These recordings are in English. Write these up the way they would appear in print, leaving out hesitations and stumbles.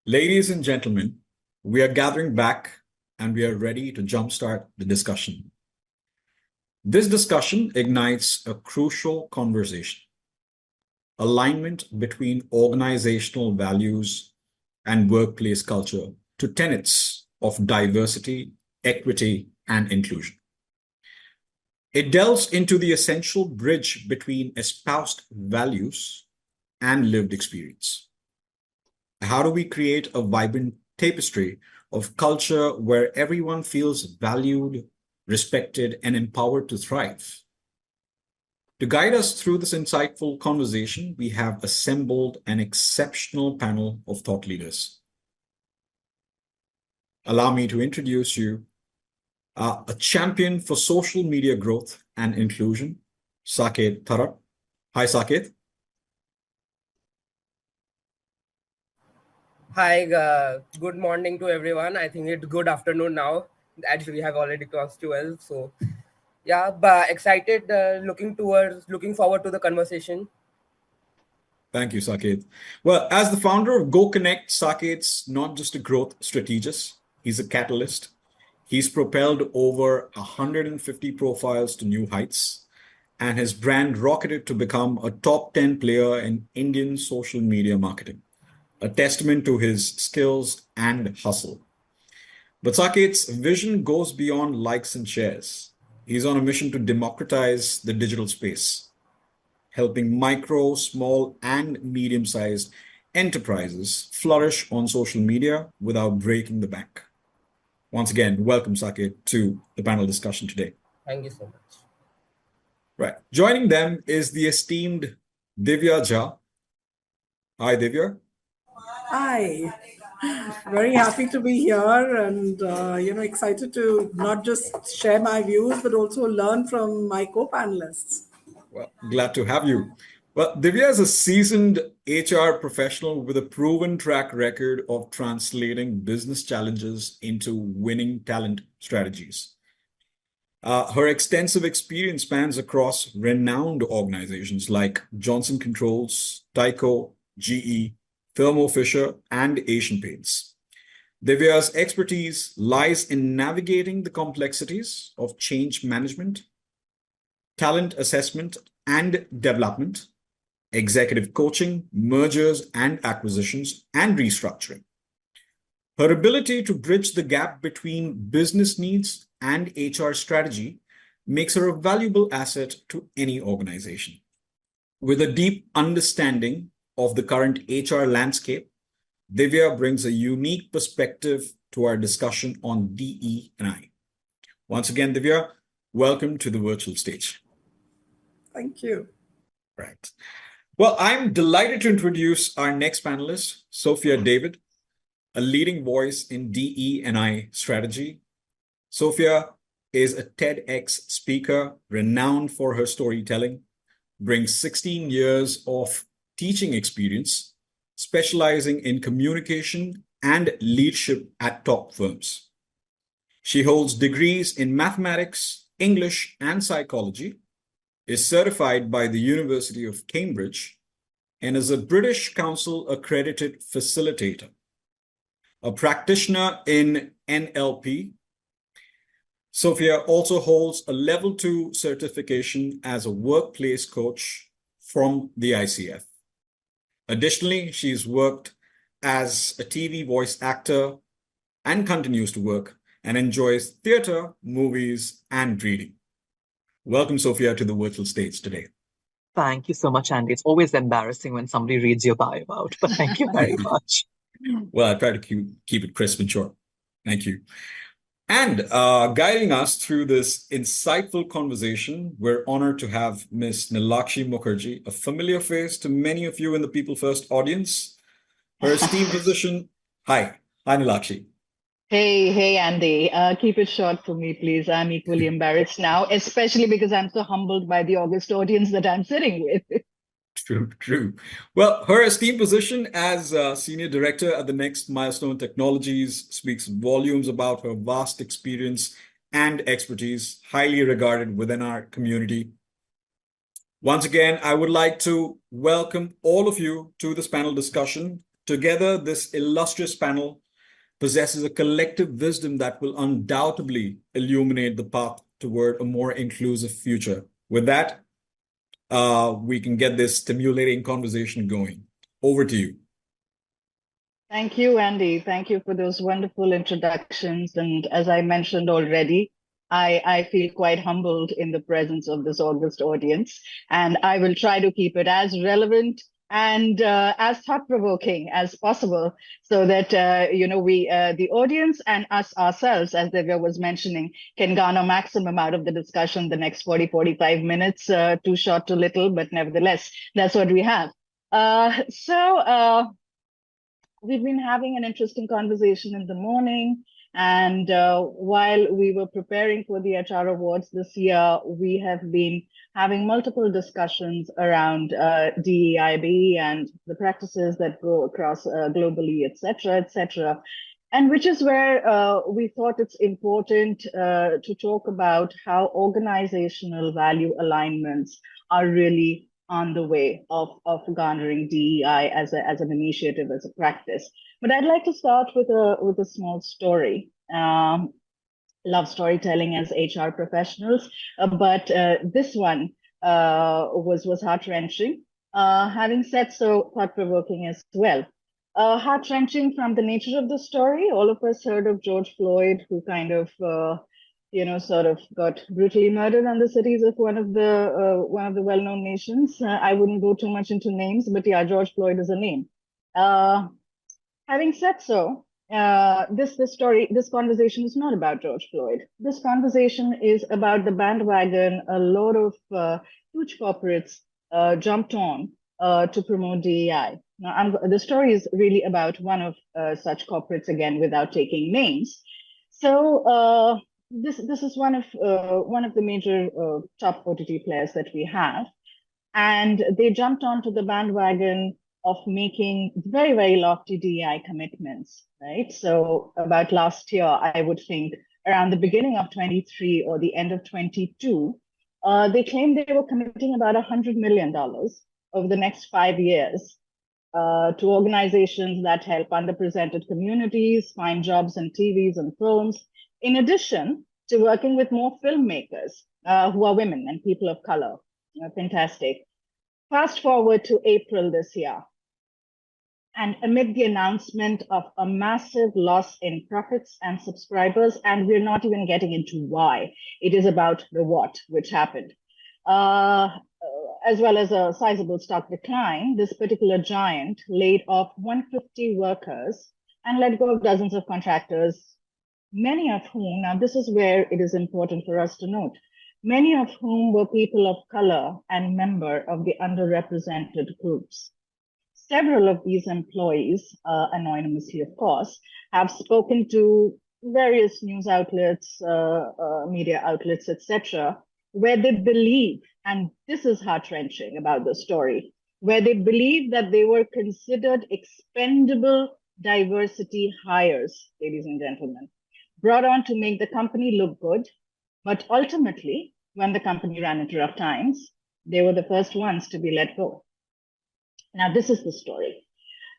Ladies and gentlemen, we are gathering back and we are ready to jumpstart the discussion. This discussion ignites a crucial conversation: alignment between organizational values and workplace culture to tenets of diversity, equity, and inclusion. It delves into the essential bridge between espoused values and lived experience. How do we create a vibrant tapestry of culture where everyone feels valued, respected, and empowered to thrive? To guide us through this insightful conversation, we have assembled an exceptional panel of thought leaders. Allow me to introduce you a champion for social media growth and inclusion, Saket Tharap. Hi, Saket. Hi, good morning to everyone. I think it's good afternoon now. Actually, we have already crossed 12. So, yeah, but excited, looking forward to the conversation. Thank you, Saket. Well, as the founder of Go Connect, Saket's not just a growth strategist, he's a catalyst. He's propelled over 150 profiles to new heights, and his brand rocketed to become a top 10 player in Indian social media marketing, a testament to his skills and hustle. But Saket's vision goes beyond likes and shares. He's on a mission to democratize the digital space, helping micro, small, and medium-sized enterprises flourish on social media without breaking the bank. Once again, welcome, Saket, to the panel discussion today. Thank you so much. Right. Joining them is the esteemed Divya Jha. Hi, Divya. Hi, very happy to be here and excited to not just share my views but also learn from my co-panelists. Well, glad to have you. Well, Divya is a seasoned HR professional with a proven track record of translating business challenges into winning talent strategies. Her extensive experience spans across renowned organizations like Johnson Controls, Tyco, GE, Thermo Fisher, and Asian Paints. Divya's expertise lies in navigating the complexities of change management, talent assessment and development, executive coaching, mergers and acquisitions, and restructuring. Her ability to bridge the gap between business needs and HR strategy makes her a valuable asset to any organization. With a deep understanding of the current HR landscape, Divya brings a unique perspective to our discussion on DE&I. Once again, Divya, welcome to the virtual stage. Thank you. Right. Well, I'm delighted to introduce our next panelist, Sophia David, a leading voice in DE&I strategy. Sophia is a TEDx speaker renowned for her storytelling, brings 16 years of teaching experience, specializing in communication and leadership at top firms. She holds degrees in mathematics, English, and psychology, is certified by the University of Cambridge, and is a British Council accredited facilitator. A practitioner in NLP, Sophia also holds a level 2 certification as a workplace coach from the ICF. Additionally, she's worked as a TV voice actor and continues to work and enjoys theater, movies, and reading. Welcome, Sophia, to the virtual stage today. Thank you so much, Andy. It's always embarrassing when somebody reads your bio out, but thank you very much. Well, I try to keep it crisp and short. Thank you. And guiding us through this insightful conversation, we're honored to have Ms. Nilakshi Mukherjee, a familiar face to many of you in the PeopleFirst audience. Her esteemed position. Hi, Nilakshi. Hey, Andy. Keep it short for me, please. I'm equally embarrassed now, especially because I'm so humbled by the august audience that I'm sitting with. True. Well, her esteemed position as Senior Director at the Next Milestone Technologies speaks volumes about her vast experience and expertise, highly regarded within our community. Once again, I would like to welcome all of you to this panel discussion. Together, this illustrious panel possesses a collective wisdom that will undoubtedly illuminate the path toward a more inclusive future. With that, we can get this stimulating conversation going. Over to you. Thank you, Andy. Thank you for those wonderful introductions. And as I mentioned already, I feel quite humbled in the presence of this august audience, and I will try to keep it as relevant and as thought-provoking as possible, so that we, the audience and us ourselves, as Divya was mentioning, can garner maximum out of the discussion the next 40-45 minutes. Too short, too little, but nevertheless, that's what we have. We've been having an interesting conversation in the morning, and while we were preparing for the HR Awards this year, we have been having multiple discussions around DEIB and the practices that go across globally, et cetera, and which is where we thought it's important to talk about how organizational value alignments are really on the way of garnering DEI as an initiative, as a practice. But I'd like to start with a small story. Love storytelling as HR professionals, but this one was heart-wrenching. Having said so, thought-provoking as well. Heart-wrenching from the nature of the story. All of us heard of George Floyd, who kind of sort of got brutally murdered on the cities of one of the well-known nations. I wouldn't go too much into names, but yeah, George Floyd is a name. Having said so, this conversation is not about George Floyd. This conversation is about the bandwagon a lot of huge corporates jumped on to promote DEI. Now, the story is really about one of such corporates, again, without taking names. So this is one of the major top OTT players that we have, and they jumped onto the bandwagon of making very, very lofty DEI commitments, right? So about last year, I would think around the beginning of 23 or the end of 22, they claimed they were committing about $100 million over the next 5 years to organizations that help underrepresented communities find jobs in TVs and films, in addition to working with more filmmakers who are women and people of color. Fantastic. Fast forward to April this year. And amid the announcement of a massive loss in profits and subscribers, and we're not even getting into why, it is about the what, which happened, as well as a sizable stock decline, this particular giant laid off 150 workers and let go of dozens of contractors, many of whom, now this is where it is important for us to note, many of whom were people of color and member of the underrepresented groups. Several of these employees, anonymously of course, have spoken to various news outlets, media outlets, etc., where they believe, and this is heart-wrenching about the story, where they believe that they were considered expendable diversity hires, ladies and gentlemen, brought on to make the company look good, but ultimately, when the company ran into rough times, they were the first ones to be let go. Now, this is the story.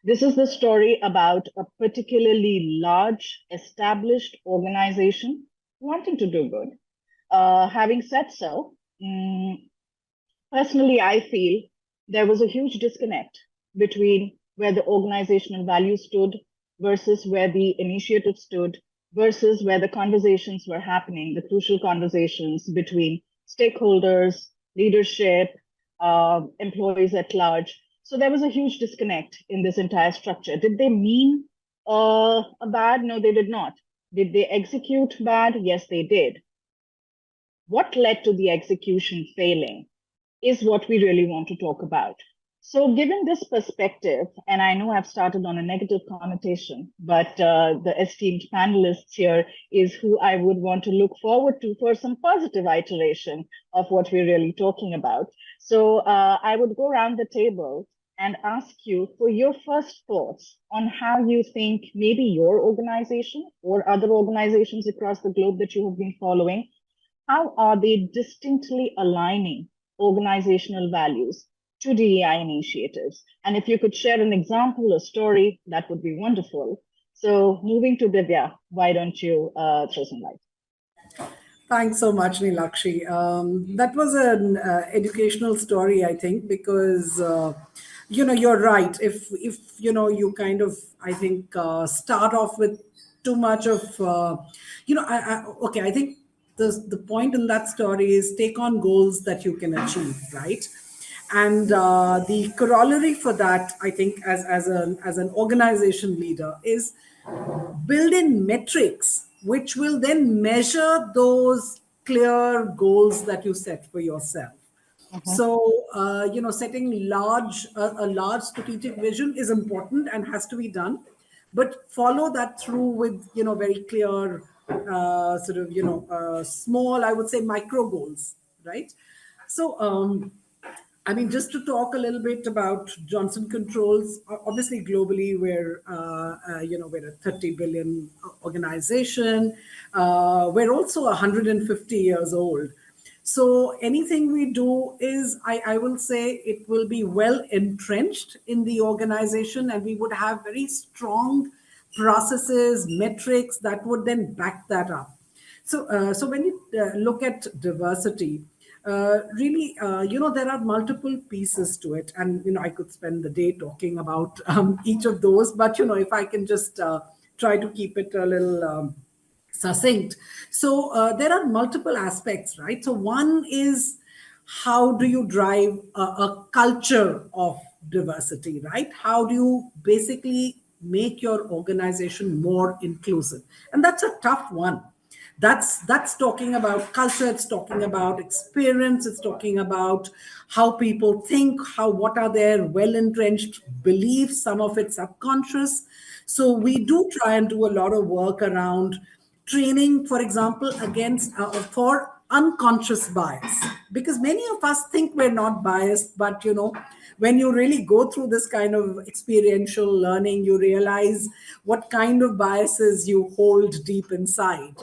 This is the story about a particularly large, established organization wanting to do good. Having said so, personally, I feel there was a huge disconnect between where the organizational value stood versus where the initiative stood versus where the conversations were happening, the crucial conversations between stakeholders, leadership, employees at large. So there was a huge disconnect in this entire structure. Did they mean bad? No, they did not. Did they execute bad? Yes, they did. What led to the execution failing is what we really want to talk about. So given this perspective, and I know I've started on a negative connotation, but the esteemed panelists here is who I would want to look forward to for some positive iteration of what we're really talking about. So I would go around the table and ask you for your first thoughts on how you think maybe your organization or other organizations across the globe that you have been following, how are they distinctly aligning organizational values to DEI initiatives. And if you could share an example, a story, that would be wonderful. So moving to Divya, why don't you throw some light? Thanks so much, Nilakshi. That was an educational story, I think, because you're right. If you kind of, I think, start off with too much of okay, I think the point in that story is take on goals that you can achieve, right? And the corollary for that, I think, as an organization leader, is build in metrics which will then measure those clear goals that you set for yourself. So, setting a large strategic vision is important and has to be done, but follow that through with, very clear, small, I would say, micro goals, right? So, I mean, just to talk a little bit about Johnson Controls, obviously globally we're a 30 billion organization. We're also 150 years old. So anything we do is, I will say, it will be well entrenched in the organization, and we would have very strong processes, metrics that would then back that up. So when you look at diversity, really, there are multiple pieces to it, and I could spend the day talking about each of those. But if I can just try to keep it a little succinct. So there are multiple aspects, right? So one is, how do you drive a culture of diversity, right? How do you basically make your organization more inclusive? And that's a tough one. That's talking about culture, it's talking about experience, it's talking about how people think, what are their well entrenched beliefs, some of it subconscious. So we do try and do a lot of work around training, for example, against for unconscious bias, because many of us think we're not biased, but when you really go through this kind of experiential learning, you realize what kind of biases you hold deep inside.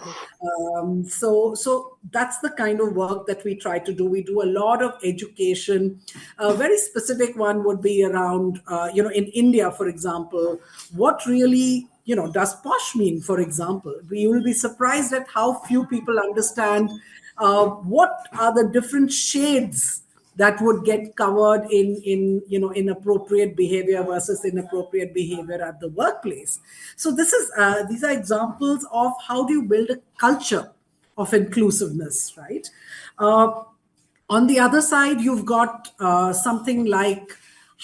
So that's the kind of work that we try to do. We do a lot of education. A very specific one would be around, in India, for example, what really does posh mean, for example. You will be surprised at how few people understand what are the different shades that would get covered in inappropriate behavior versus inappropriate behavior at the workplace. So these are examples of how do you build a culture of inclusiveness, right? On the other side, you've got something like,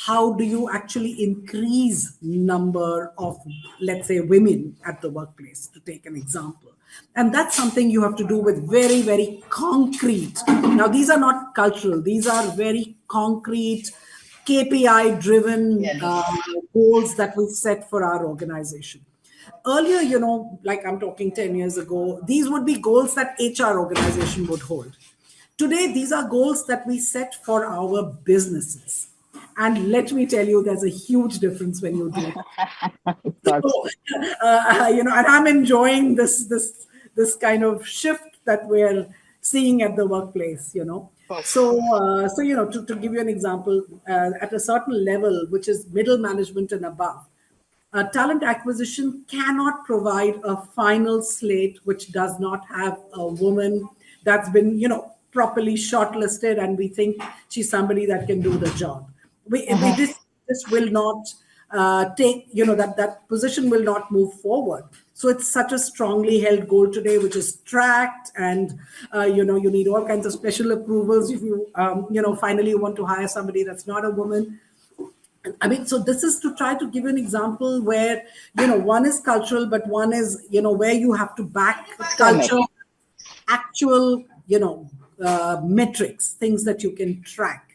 how do you actually increase number of, let's say, women at the workplace, to take an example. And that's something you have to do with very, very concrete. Now, these are not cultural. These are very concrete, KPI driven goals that we set for our organization. Earlier, like I'm talking 10 years ago, these would be goals that HR organization would hold. Today, these are goals that we set for our businesses. And let me tell you, there's a huge difference when you do that. So, and I'm enjoying this kind of shift that we're seeing at the workplace, So, to give you an example, at a certain level, which is middle management and above, talent acquisition cannot provide a final slate which does not have a woman that's been, properly shortlisted, and we think she's somebody that can do the job. This will not that position will not move forward. So it's such a strongly held goal today, which is tracked, and you need all kinds of special approvals if you finally want to hire somebody that's not a woman. I mean, so this is to try to give an example where, one is cultural, but one is, where you have to back culture, actual, metrics, things that you can track.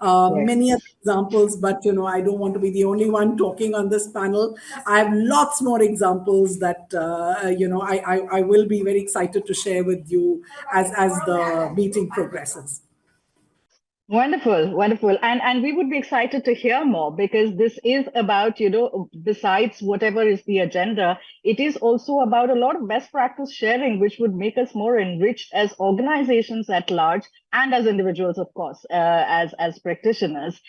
Many other examples, but, I don't want to be the only one talking on this panel. I have lots more examples that, I will be very excited to share with you as the meeting progresses. Wonderful, wonderful. And we would be excited to hear more, because this is about, besides whatever is the agenda, it is also about a lot of best practice sharing, which would make us more enriched as organizations at large and as individuals, of course, as practitioners.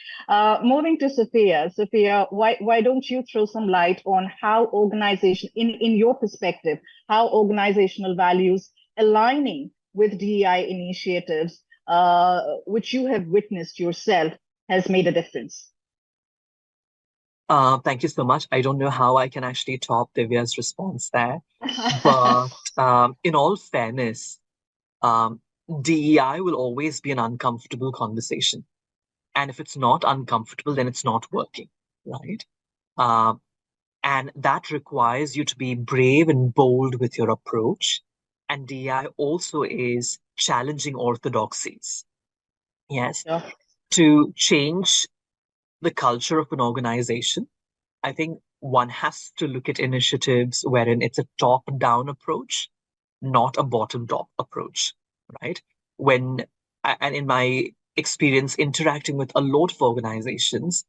Moving to Sophia. Sophia, why don't you throw some light on how organization, in your perspective, how organizational values aligning with DEI initiatives, which you have witnessed yourself, has made a difference? Thank you so much. I don't know how I can actually top Divya's response there, but in all fairness, DEI will always be an uncomfortable conversation. And if it's not uncomfortable, then it's not working, right? And that requires you to be brave and bold with your approach. And DEI also is challenging orthodoxies. Yes. Yeah. To change the culture of an organization, I think one has to look at initiatives wherein it's a top-down approach, not a bottom-top approach, right? And in my experience interacting with a lot of organizations,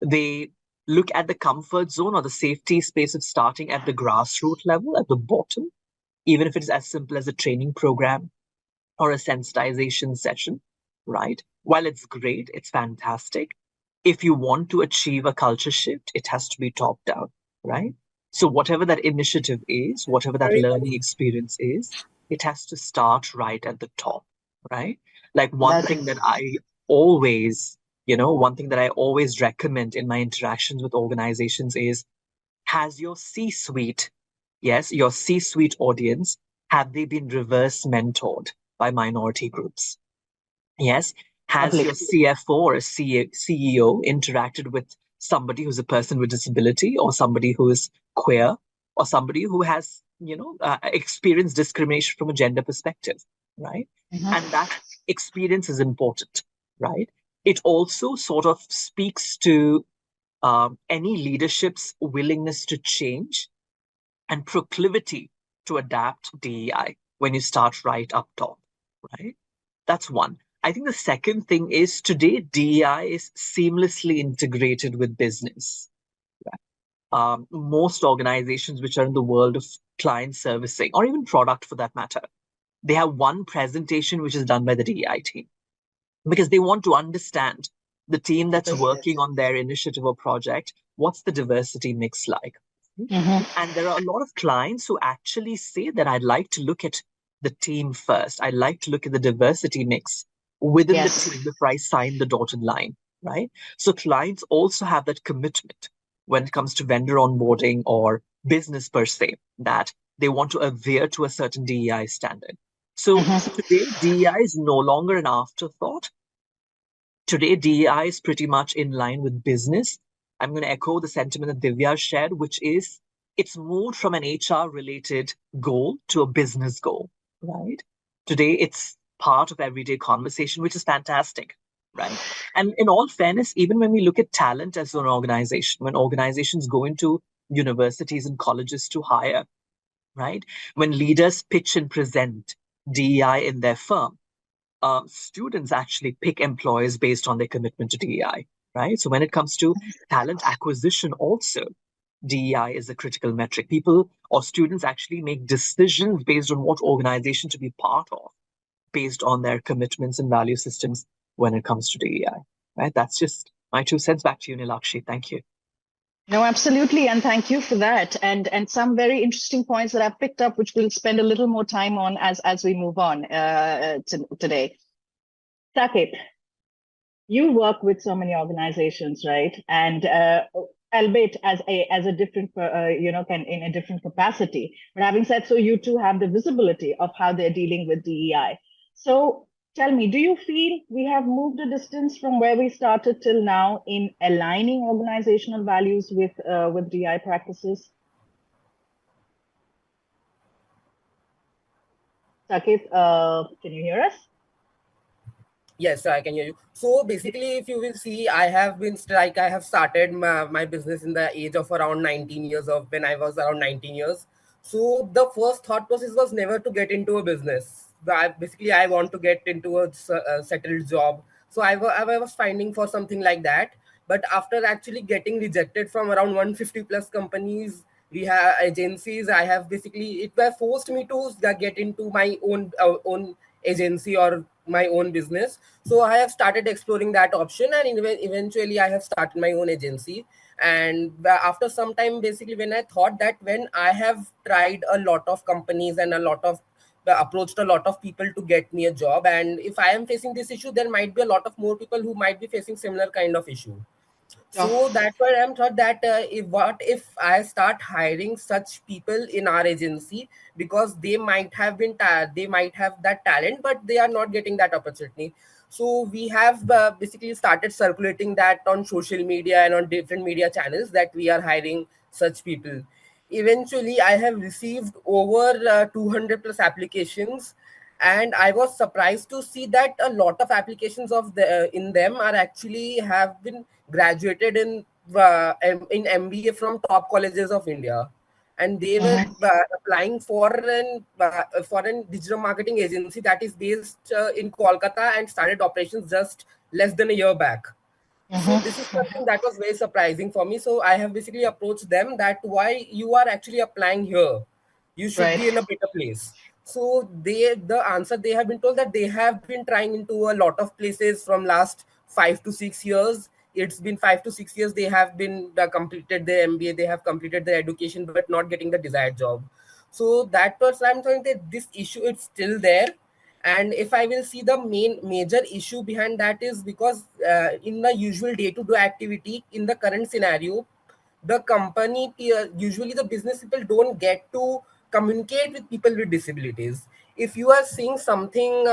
they look at the comfort zone or the safety space of starting at the grassroots level, at the bottom, even if it is as simple as a training program or a sensitization session, right? While it's great, it's fantastic. If you want to achieve a culture shift, it has to be top down, right? So whatever that initiative is, whatever that learning experience is, it has to start right at the top, right? Like one thing that I always recommend in my interactions with organizations is, has your C-suite, yes, your C-suite audience, have they been reverse mentored by minority groups? Yes. Has your CFO or a CEO interacted with somebody who's a person with disability, or somebody who is queer, or somebody who has, experienced discrimination from a gender perspective, right? And that experience is important, right? It also sort of speaks to any leadership's willingness to change and proclivity to adapt DEI when you start right up top, right? That's one. I think the second thing is, today DEI is seamlessly integrated with business. Right? Most organizations which are in the world of client servicing, or even product for that matter, they have one presentation which is done by the DEI team, because they want to understand the team that's working on their initiative or project, what's the diversity mix like? And there are a lot of clients who actually say that I'd like to look at the team first. I'd like to look at the diversity mix within the team before I sign the dotted line, right? So clients also have that commitment when it comes to vendor onboarding or business per se, that they want to adhere to a certain DEI standard. So today, DEI is no longer an afterthought. Today, DEI is pretty much in line with business. I'm going to echo the sentiment that Divya shared, which is, it's moved from an HR-related goal to a business goal, right? Today, it's part of everyday conversation, which is fantastic, right? And in all fairness, even when we look at talent as an organization, when organizations go into universities and colleges to hire, right? When leaders pitch and present DEI in their firm, students actually pick employers based on their commitment to DEI, right? So when it comes to talent acquisition also, DEI is a critical metric. People or students actually make decisions based on what organization to be part of, based on their commitments and value systems when it comes to DEI, right? That's just my 2 cents. Back to you, Nilakshi. Thank you. No, absolutely. And thank you for that. And some very interesting points that I've picked up, which we'll spend a little more time on as we move on today. Saket, you work with so many organizations, right? And albeit as a different, in a different capacity. But having said so, you too have the visibility of how they're dealing with DEI. So tell me, do you feel we have moved a distance from where we started till now in aligning organizational values with DEI practices? Saket, can you hear us? Yes, I can hear you. So basically, if you will see, I have started my business in the age of around 19 years, of when I was around 19 years. So the first thought process was never to get into a business. I want to get into a settled job So I was finding for something like that. But after actually getting rejected from around 150 plus companies, we have agencies, I have basically, it was forced me to get into my own agency or my own business. So I have started exploring that option, and eventually I have started my own agency. And after some time, basically, when I thought that when I have tried a lot of companies and a lot of approached a lot of people to get me a job, and if I am facing this issue, there might be a lot of more people who might be facing similar kind of issue. So that's why I'm thought that if I start hiring such people in our agency, because they might have they might have that talent, but they are not getting that opportunity. So we have basically started circulating that on social media and on different media channels that we are hiring such people. Eventually, I have received over 200 plus applications, and I was surprised to see that a lot of applications of the in them are actually have been graduated in MBA from top colleges of India, and they were applying for an digital marketing agency that is based in Kolkata and started operations just less than a year back. So this is something that was very surprising for me. So I have basically approached them that why you are actually applying here, you should be in a better place. So the answer, they have been told that they have been trying into a lot of places from last 5 to 6 years. It's been 5 to 6 years they have been completed their MBA, they have completed their education, but not getting the desired job. So that was, I'm saying that this issue is still there. And if I will see the major issue behind that is because in the usual day-to-day activity in the current scenario, the company usually the business people don't get to communicate with people with disabilities. If you are seeing something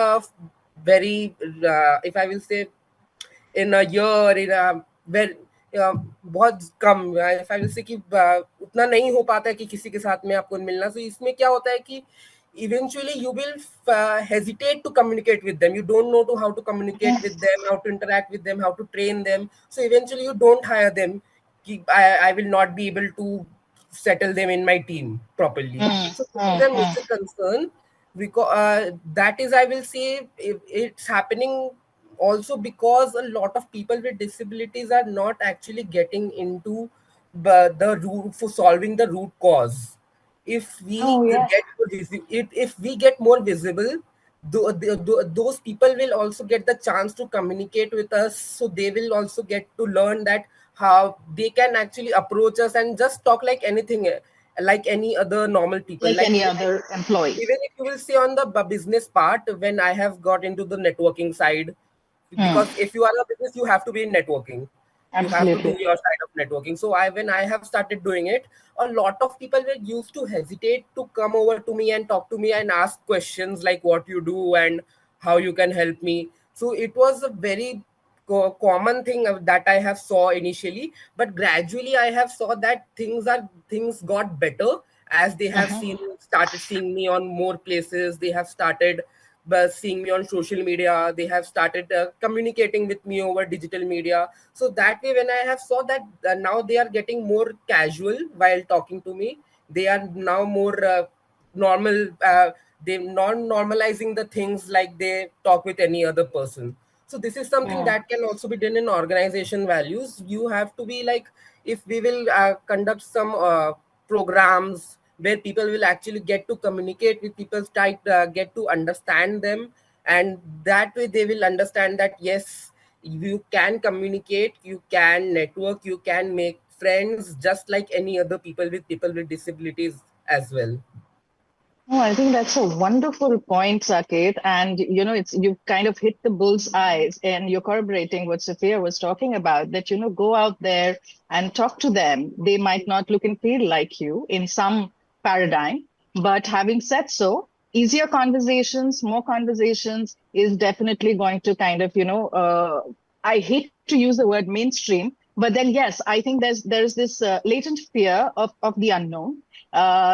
very if I will say in a year, in a where बहुत कम, if I will say कि उतना नहीं हो पाता है कि किसी के साथ में आपको मिलना. So इसमें क्या होता है कि eventually you will hesitate to communicate with them. You don't know to how to communicate with them, how to interact with them, how to train them. So eventually you don't hire them. I will not be able to settle them in my team properly. So this is a major concern, because that is, I will say, it's happening also because a lot of people with disabilities are not actually getting into the root for solving the root cause. If we if we get more visible, those people will also get the chance to communicate with us, so they will also get to learn that how they can actually approach us and just talk like anything, like any other normal people, like any other employee. even if you will see on the business part, when I have got into the networking side, because if you are a business, you have to be in networking. You have to do your side of networking. So when I have started doing it, a lot of people were used to hesitate to come over to me and talk to me and ask questions like what you do and how you can help me. So it was a very common thing that I have saw initially, but gradually I have saw that things got better as they have started seeing me on more places. They have started seeing me on social media. They have started communicating with me over digital media. So that way, when I have saw that now they are getting more casual while talking to me, they are now more normal. They non-normalizing the things like they talk with any other person. So this is something that can also be done in organization values. You have to be like, if we will conduct some programs where people will actually get to communicate with people, get to understand them, and that way they will understand that yes, you can communicate, you can network, you can make friends just like any other people with disabilities as well. Oh, I think that's a wonderful point, Saket. And it's you've kind of hit the bull's eyes, and you're corroborating what Sophia was talking about. That go out there and talk to them. They might not look and feel like you in some paradigm, but having said so, easier conversations, more conversations is definitely going to kind of I hate to use the word mainstream, but then yes, I think there's this latent fear of the unknown.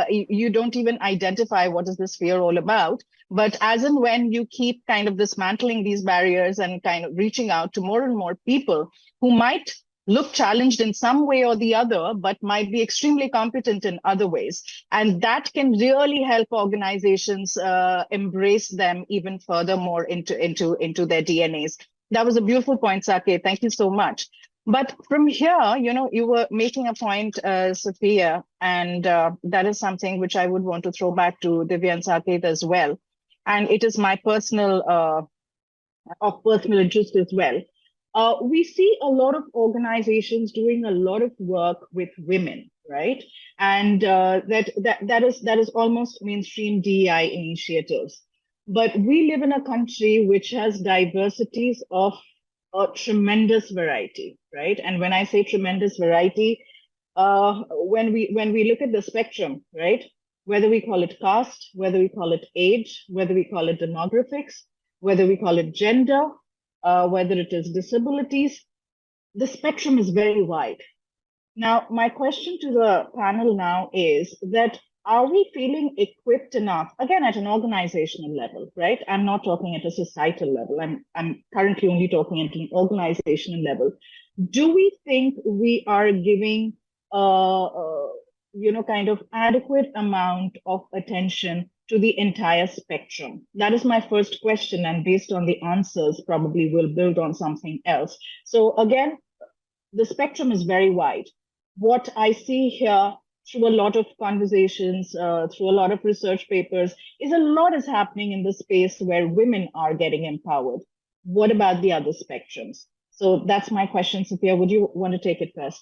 You don't even identify what is this fear all about. But as and when you keep kind of dismantling these barriers and kind of reaching out to more and more people who might look challenged in some way or the other, but might be extremely competent in other ways. And that can really help organizations embrace them even furthermore into their DNAs. That was a beautiful point, Sake. Thank you so much. But from here, you were making a point, Sophia, and that is something which I would want to throw back to Divya and Saket as well. And it is my personal interest as well. We see a lot of organizations doing a lot of work with women, right? And that is almost mainstream DEI initiatives. But we live in a country which has diversities of a tremendous variety, right? And when I say tremendous variety, when we look at the spectrum, right? Whether we call it caste, whether we call it age, whether we call it demographics, whether we call it gender, whether it is disabilities, the spectrum is very wide. Now, my question to the panel now is that, are we feeling equipped enough, again, at an organizational level, right? I'm not talking at a societal level. I'm currently only talking at an organizational level. Do we think we are giving kind of adequate amount of attention to the entire spectrum? That is my first question, and based on the answers, probably we'll build on something else. So again, the spectrum is very wide. What I see here through a lot of conversations, through a lot of research papers, is a lot is happening in the space where women are getting empowered. What about the other spectrums? So that's my question. Sophia, would you want to take it first?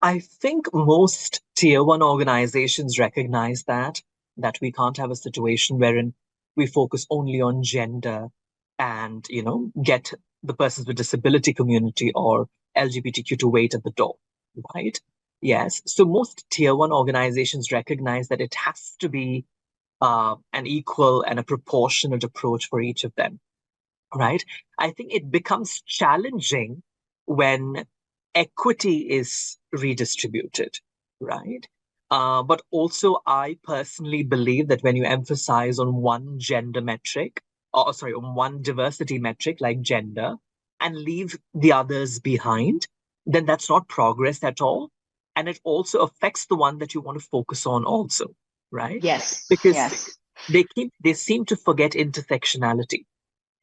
I think most tier one organizations recognize that we can't have a situation wherein we focus only on gender and, get the persons with disability community or LGBTQ to wait at the door, right? Yes. So most tier one organizations recognize that it has to be an equal and a proportionate approach for each of them, right? I think it becomes challenging when equity is redistributed, right? But also, I personally believe that when you emphasize on one gender metric, on one diversity metric like gender, and leave the others behind, then that's not progress at all. And it also affects the one that you want to focus on also, right? Yes. Because yes. they seem to forget intersectionality.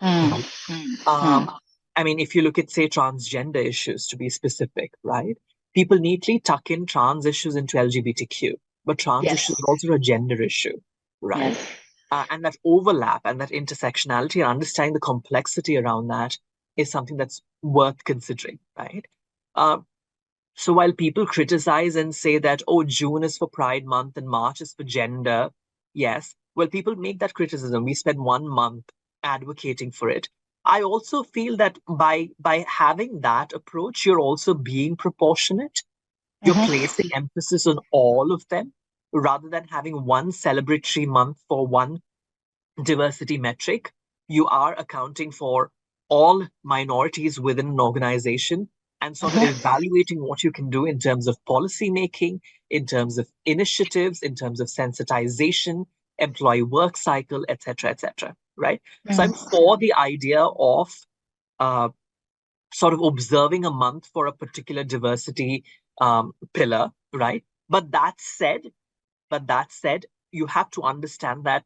Mm. I mean, if you look at, say, transgender issues, to be specific, right? People neatly tuck in trans issues into LGBTQ, but trans Yes. issues are also a gender issue, right? Yes. And that overlap and that intersectionality and understanding the complexity around that is something that's worth considering, right? So while people criticize and say that, oh, June is for Pride Month and March is for gender, yes, well, people make that criticism. We spend 1 month advocating for it. I also feel that by having that approach, you're also being proportionate. You're placing emphasis on all of them rather than having one celebratory month for one diversity metric. You are accounting for all minorities within an organization and sort of evaluating what you can do in terms of policy making, in terms of initiatives, in terms of sensitization, employee work cycle, etc., right? So I'm for the idea of sort of observing a month for a particular diversity pillar, right? But that said, you have to understand that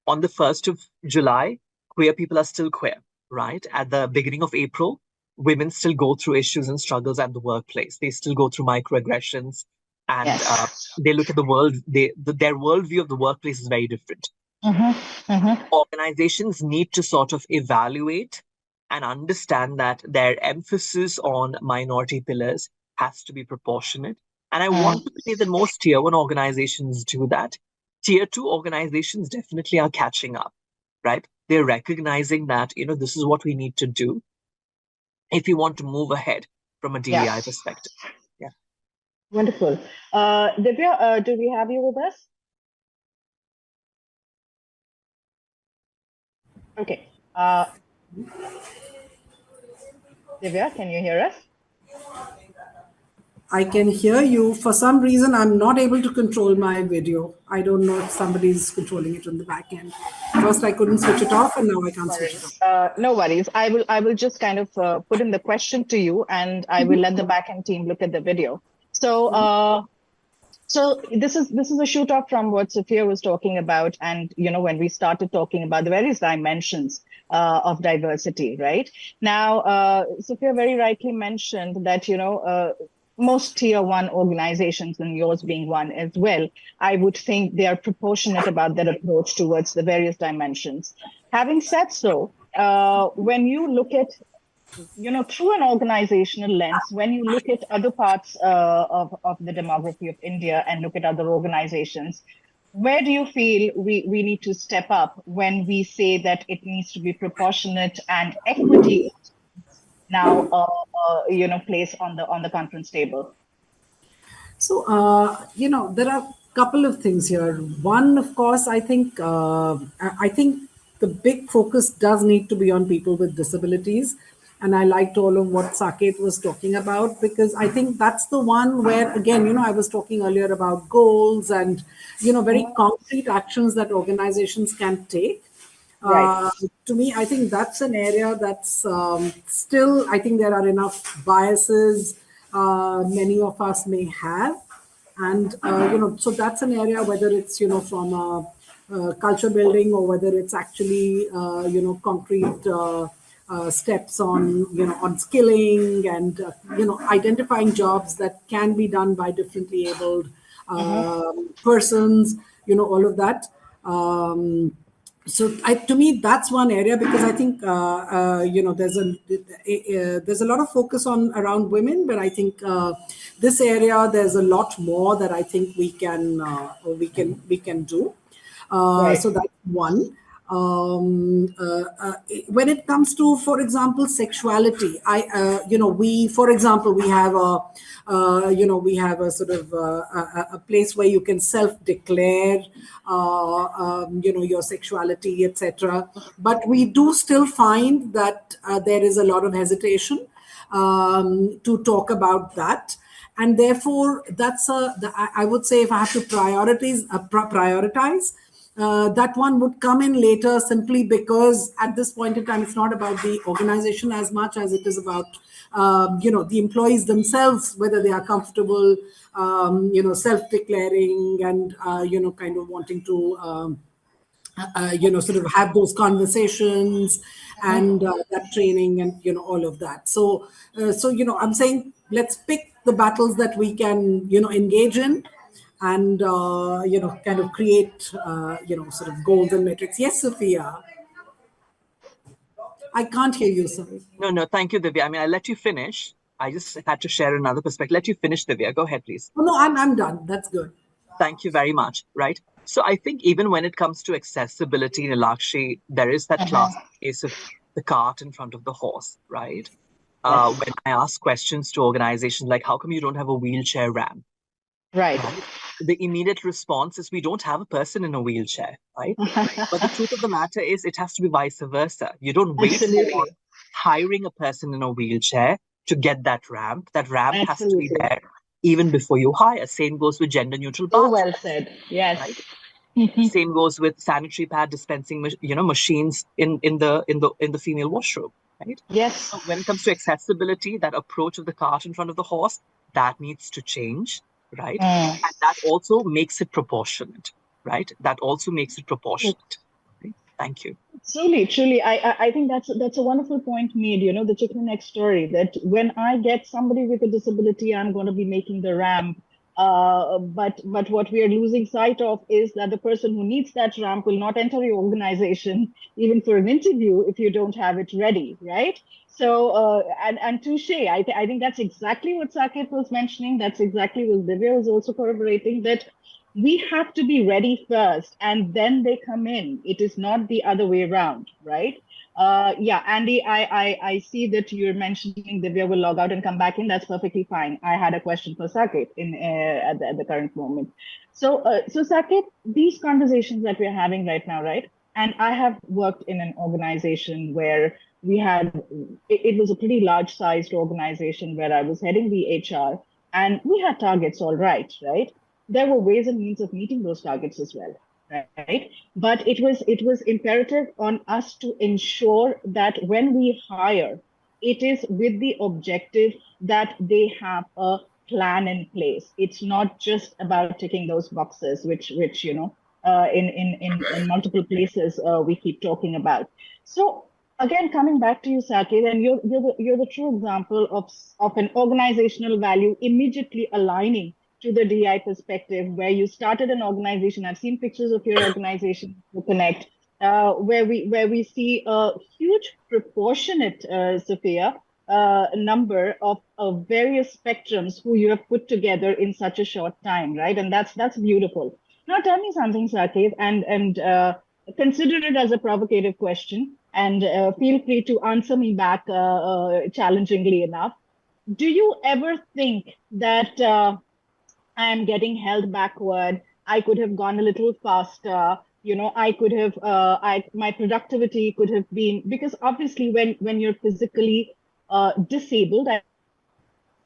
on the 1st of July, queer people are still queer, right? At the beginning of April, women still go through issues and struggles at the workplace. They still go through microaggressions, and they look at the world. Their worldview of the workplace is very different. Organizations need to sort of evaluate and understand that their emphasis on minority pillars has to be proportionate. And I want to believe that most tier one organizations do that. Tier two organizations definitely are catching up, right? They're recognizing that, this is what we need to do if you want to move ahead from a DEI perspective. Yeah. Wonderful. Divya, do we have you with us? Okay. Divya, can you hear us? I can hear you. For some reason, I'm not able to control my video. I don't know if somebody's controlling it on the back end. First, I couldn't switch it off, and now I can't switch it off. No worries. I will just kind of put in the question to you, and I will let the backend team look at the video. So, so this is a shoot off from what Sophia was talking about, and when we started talking about the various dimensions of diversity, right? Now, Sophia very rightly mentioned that, most tier one organizations, and yours being one as well, I would think they are proportionate about their approach towards the various dimensions. Having said so, when you look at, through an organizational lens, when you look at other parts of the demography of India and look at other organizations, where do you feel we need to step up when we say that it needs to be proportionate and equity now, place on the conference table? So, there are a couple of things here. One, of course, I think the big focus does need to be on people with disabilities. And I liked all of what Saket was talking about, because I think that's the one where, again, I was talking earlier about goals and, very concrete actions that organizations can take. Right. To me, I think that's an area that's still, I think there are enough biases many of us may have. And, so that's an area, whether it's, from culture building, or whether it's actually, concrete steps on, on skilling and, identifying jobs that can be done by differently abled persons, all of that. So to me, that's one area, because I think there's a lot of focus on around women, but I think this area there's a lot more that I think we can do. Right. So that's one. When it comes to, for example, sexuality, for example, we have a sort of a place where you can self-declare, your sexuality, etc. But we do still find that there is a lot of hesitation to talk about that. And therefore, I would say, if I have to prioritize, that one would come in later, simply because at this point in time, it's not about the organization as much as it is about, the employees themselves, whether they are comfortable, self-declaring and, kind of wanting to, sort of have those conversations and that training and, all of that. So, I'm saying, let's pick the battles that we can, engage in, and, kind of create, sort of goals and metrics. Yes, Sophia. I can't hear you, sorry. No, thank you, Divya. I mean, I'll let you finish. I just had to share another perspective. Let you finish, Divya. Go ahead, please. Oh, no, I'm done. That's good. Thank you very much. Right. So I think even when it comes to accessibility, Nilakshi, there is that classic case of the cart in front of the horse, right? When I ask questions to organizations like, how come you don't have a wheelchair ramp? Right. The immediate response is, we don't have a person in a wheelchair, right? But the truth of the matter is, it has to be vice versa. You don't wait for hiring a person in a wheelchair to get that ramp. That ramp has to be there even before you hire. Same goes with gender neutral So baths. well said. Yes. Right? Same goes with sanitary pad dispensing, machines in the female washroom. Right? Yes. So when it comes to accessibility, that approach of the cart in front of the horse, that needs to change. Right? And that also makes it proportionate. Right? That also makes it proportionate. Right? Thank you. Truly, I think that's a wonderful point made, the chicken and egg story, that when I get somebody with a disability, I'm going to be making the ramp. But what we are losing sight of is that the person who needs that ramp will not enter your organization, even for an interview, if you don't have it ready, right? So, and touche, I think that's exactly what Saket was mentioning. That's exactly what Divya was also corroborating, that we have to be ready first and then they come in. It is not the other way around, right? Andy, I see that you're mentioning Divya will log out and come back in. That's perfectly fine. I had a question for Saket at the current moment. So Saket, these conversations that we're having right now, right? And I have worked in an organization where it was a pretty large sized organization where I was heading the HR, and we had targets, all right? There were ways and means of meeting those targets as well, right? But it was imperative on us to ensure that when we hire, it is with the objective that they have a plan in place. It's not just about ticking those boxes, which in multiple places we keep talking about. So again, coming back to you, Saket, and you're the true example of an organizational value immediately aligning to the DI perspective, where you started an organization. I've seen pictures of your organization, Connect, where we see a huge proportionate, Sophia, number of various spectrums who you have put together in such a short time, right? And that's beautiful. Now, tell me something, Saket, and consider it as a provocative question, and feel free to answer me back challengingly enough. Do you ever think that I am getting held backward? I could have gone a little faster. I could have, my productivity could have been, because obviously when you're physically disabled, I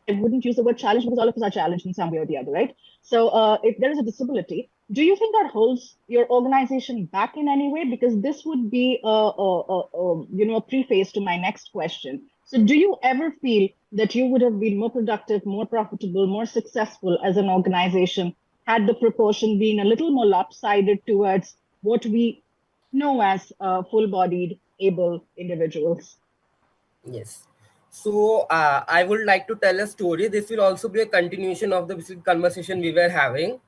wouldn't use the word challenge because all of us are challenged in some way or the other, right? So if there is a disability, do you think that holds your organization back in any way? Because this would be a preface to my next question. So do you ever feel that you would have been more productive, more profitable, more successful as an organization had the proportion been a little more lopsided towards what we know as full-bodied, able individuals? Yes. So I would like to tell a story. This will also be a continuation of the basic conversation we were having.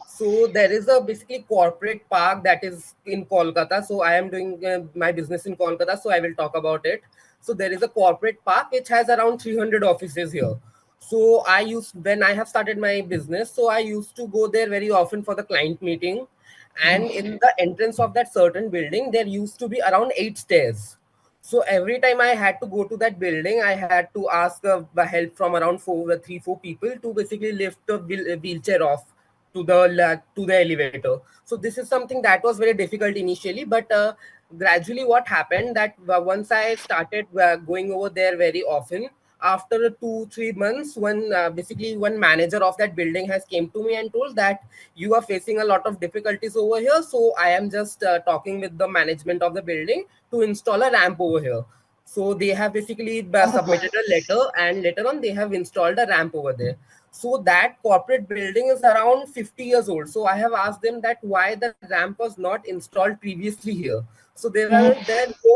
So there is a basically corporate park that is in Kolkata. So I am doing my business in Kolkata, so I will talk about it. So there is a corporate park which has around 300 offices here. So when I have started my business, so I used to go there very often for the client meeting. And in the entrance of that certain building, there used to be around 8 stairs. So every time I had to go to that building, I had to ask help from around 3-4 people to basically lift the wheelchair off to the elevator. So this is something that was very difficult initially, but gradually what happened that once I started going over there very often, after 2-3 months, one manager of that building has came to me and told that you are facing a lot of difficulties over here. So I am just talking with the management of the building to install a ramp over here. So they have basically submitted a letter, and later on they have installed a ramp over there. So that corporate building is around 50 years old. So I have asked them that why the ramp was not installed previously here. So there no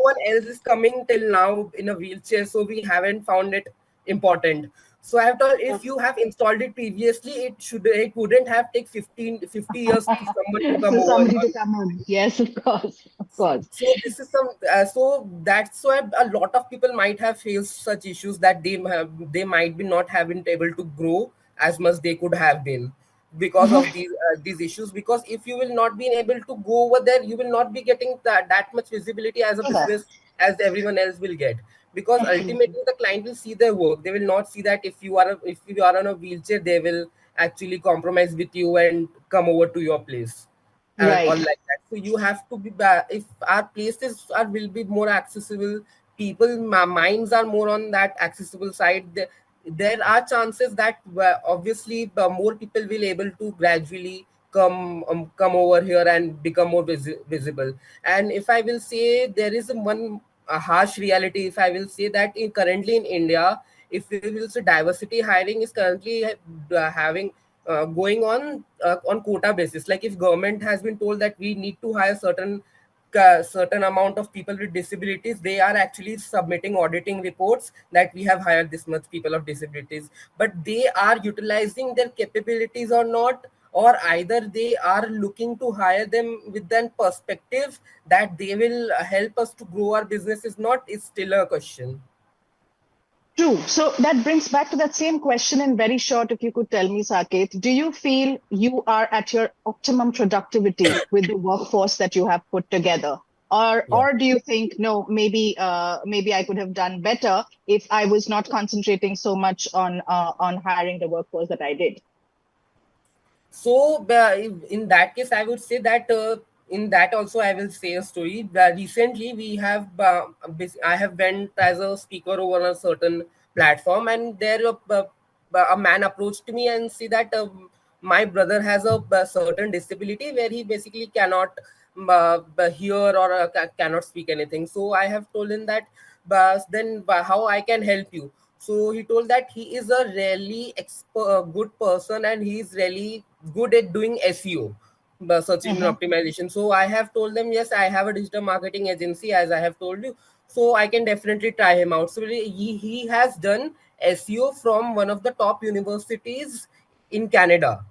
one else is coming till now in a wheelchair. So we haven't found it important. So I have told, if you have installed it previously, it wouldn't have take 50 years to someone to come So over somebody here. to come in. Yes, of course, of course. So this is so that's why a lot of people might have faced such issues that they might be not having able to grow as much they could have been because of these issues. Because if you will not be able to go over there, you will not be getting that much visibility as a business as everyone else will get. Because ultimately the client will see their work. They will not see that if you are on a wheelchair, they will actually compromise with you and come over to your place or Right. like that. So you have to be if our places will be more accessible, people minds are more on that accessible side. There are chances that obviously more people will able to gradually come over here and become more visible. And if I will say there is a harsh reality, if I will say that currently in India, if we will say diversity hiring is currently having going on quota basis. Like if government has been told that we need to hire certain amount of people with disabilities, they are actually submitting auditing reports that we have hired this much people of disabilities, but they are utilizing their capabilities or not, or either they are looking to hire them with that perspective that they will help us to grow our business is not, is still a question. True. So that brings back to that same question in very short, if you could tell me, Saket, do you feel you are at your optimum productivity with the workforce that you have put together? Yeah. Or do you think, no, maybe I could have done better if I was not concentrating so much on hiring the workforce that I did? So in that case, I would say that in that also I will say a story. Recently, I have went as a speaker over a certain platform, and there a man approached me and said that my brother has a certain disability where he basically cannot hear or cannot speak anything. So I have told him that, then how I can help you. So he told that he is a really good person and he is really good at doing SEO. search engine optimization. So I have told them, yes, I have a digital marketing agency, as I have told you. So I can definitely try him out. So he has done SEO from one of the top universities in Canada,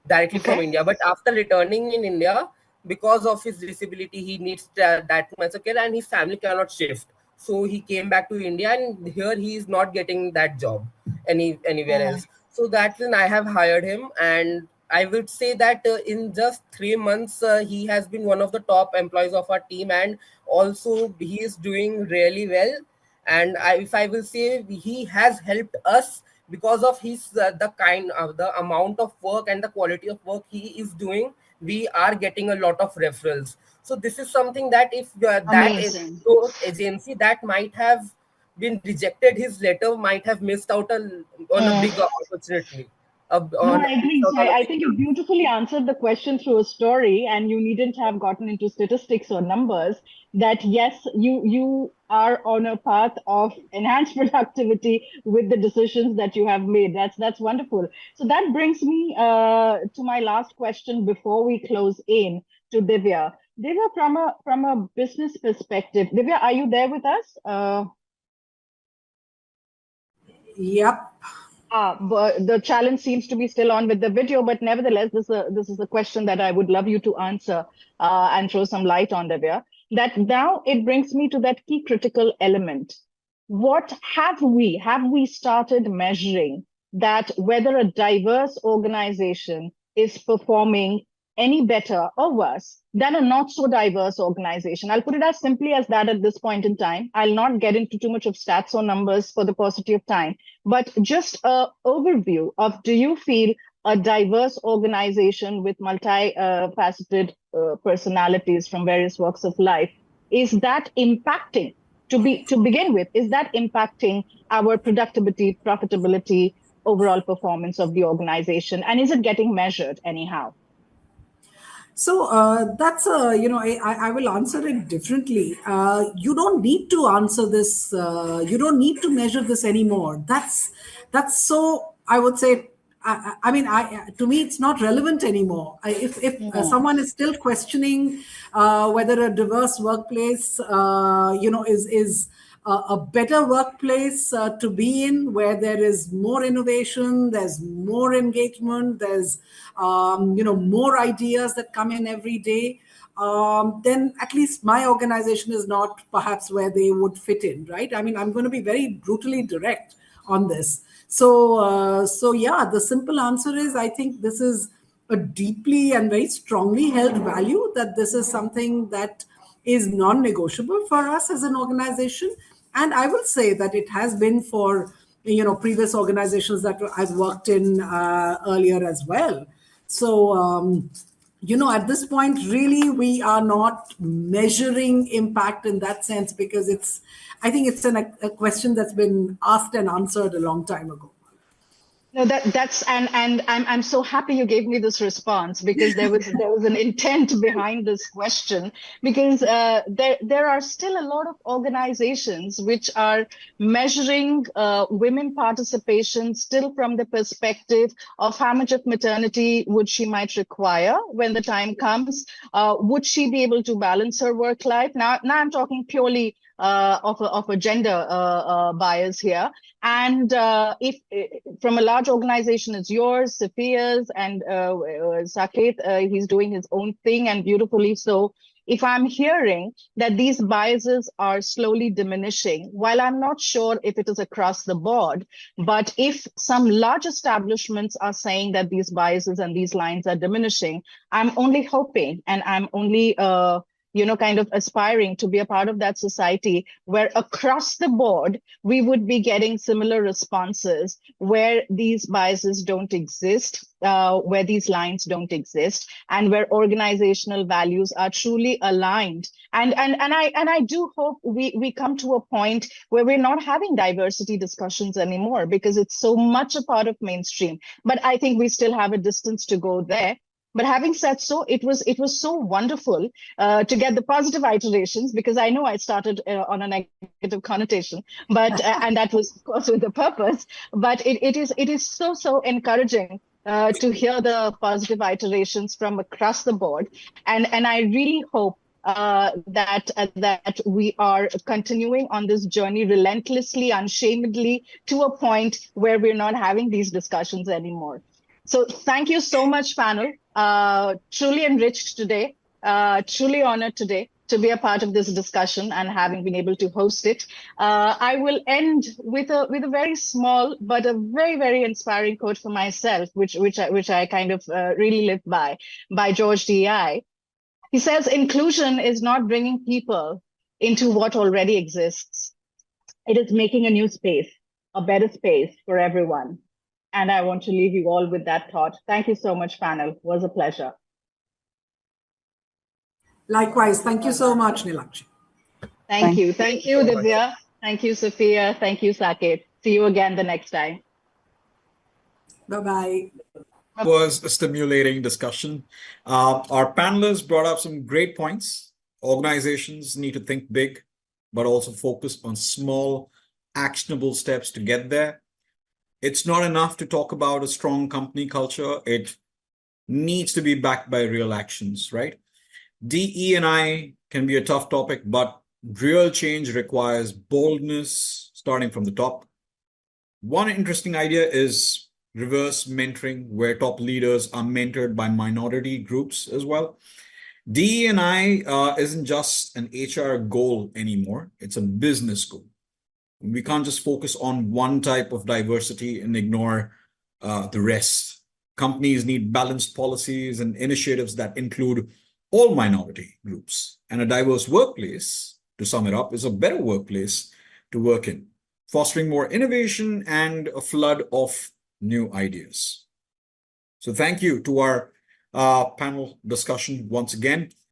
directly from Okay. India. But after returning in India, because of his disability, he needs that much of care, and his family cannot shift. So he came back to India, and here he is not getting that job anywhere else. So that's when I have hired him, and I would say that in just 3 months, he has been one of the top employees of our team, and also he is doing really well. And if I will say, he has helped us because of his the amount of work and the quality of work he is doing. We are getting a lot of referrals. So this is something that if that is Amazing. so agency that might have been rejected his letter, might have missed out on a big opportunity. No, On I missed agree. out So on a I big think you beautifully answered the question through a story, and you needn't have gotten into statistics or numbers. That yes, you are on a path of enhanced productivity with the decisions that you have made. That's wonderful. So that brings me to my last question before we close in to Divya. Divya, from a business perspective, Divya, are you there with us? Yep. But the challenge seems to be still on with the video, but nevertheless, this is a question that I would love you to answer and throw some light on, Divya. That now it brings me to that key critical element. What have we started measuring that whether a diverse organization is performing any better or worse than a not so diverse organization? I'll put it as simply as that at this point in time. I'll not get into too much of stats or numbers for the paucity of time, but just a overview of, do you feel a diverse organization with multi-faceted personalities from various walks of life, is that impacting, to begin with, is that impacting our productivity, profitability, overall performance of the organization, and is it getting measured anyhow? So that's I will answer it differently. You don't need to answer this. You don't need to measure this anymore. That's so. I would say. I mean, to me, it's not relevant anymore. If someone is still questioning whether a diverse workplace, is a better workplace to be in, where there is more innovation, there's more engagement, there's more ideas that come in every day, then at least my organization is not perhaps where they would fit in, right? I mean, I'm going to be very brutally direct on this. So yeah, the simple answer is, I think this is a deeply and very strongly held value, that this is something that is non-negotiable for us as an organization. And I will say that it has been for previous organizations that I've worked in earlier as well. So at this point, really, we are not measuring impact in that sense, because I think it's a question that's been asked and answered a long time ago. No, that's and I'm so happy you gave me this response, because there was an intent behind this question, because there are still a lot of organizations which are measuring women participation still from the perspective of how much of maternity would she might require when the time comes, would she be able to balance her work life? Now I'm talking purely of a gender bias here. And if from a large organization as yours, Safia's, and Saket, he's doing his own thing, and beautifully so. If I'm hearing that these biases are slowly diminishing, while I'm not sure if it is across the board, but if some large establishments are saying that these biases and these lines are diminishing, I'm only hoping, and I'm only kind of aspiring to be a part of that society where across the board, we would be getting similar responses, where these biases don't exist, where these lines don't exist, and where organizational values are truly aligned. And I do hope we come to a point where we're not having diversity discussions anymore, because it's so much a part of mainstream. But I think we still have a distance to go there. But having said so, it was so wonderful to get the positive iterations, because I know I started on a negative connotation, but and that was of course with the purpose. But it is so encouraging to hear the positive iterations from across the board. And I really hope that we are continuing on this journey relentlessly, unashamedly, to a point where we're not having these discussions anymore. So thank you so much, panel. Truly enriched today, truly honored today to be a part of this discussion and having been able to host it. I will end with a very small but a very, very inspiring quote for myself, which I kind of really live by George DEI. He says, inclusion is not bringing people into what already exists. It is making a new space, a better space for everyone. And I want to leave you all with that thought. Thank you so much, panel. It was a pleasure. Likewise. Thank you so much, Nilakshi. Thank you. Thank you, Divya. Thank you, Sophia. Thank you, Saket. See you again the next time. Bye-bye. Was a stimulating discussion. Our panelists brought up some great points. Organizations need to think big, but also focus on small, actionable steps to get there. It's not enough to talk about a strong company culture. It needs to be backed by real actions, right? DE&I can be a tough topic, but real change requires boldness starting from the top. One interesting idea is reverse mentoring, where top leaders are mentored by minority groups as well. DE&I isn't just an HR goal anymore. It's a business goal. We can't just focus on one type of diversity and ignore the rest. Companies need balanced policies and initiatives that include all minority groups. And a diverse workplace, to sum it up, is a better workplace to work in, fostering more innovation and a flood of new ideas. So thank you to our panel discussion once again.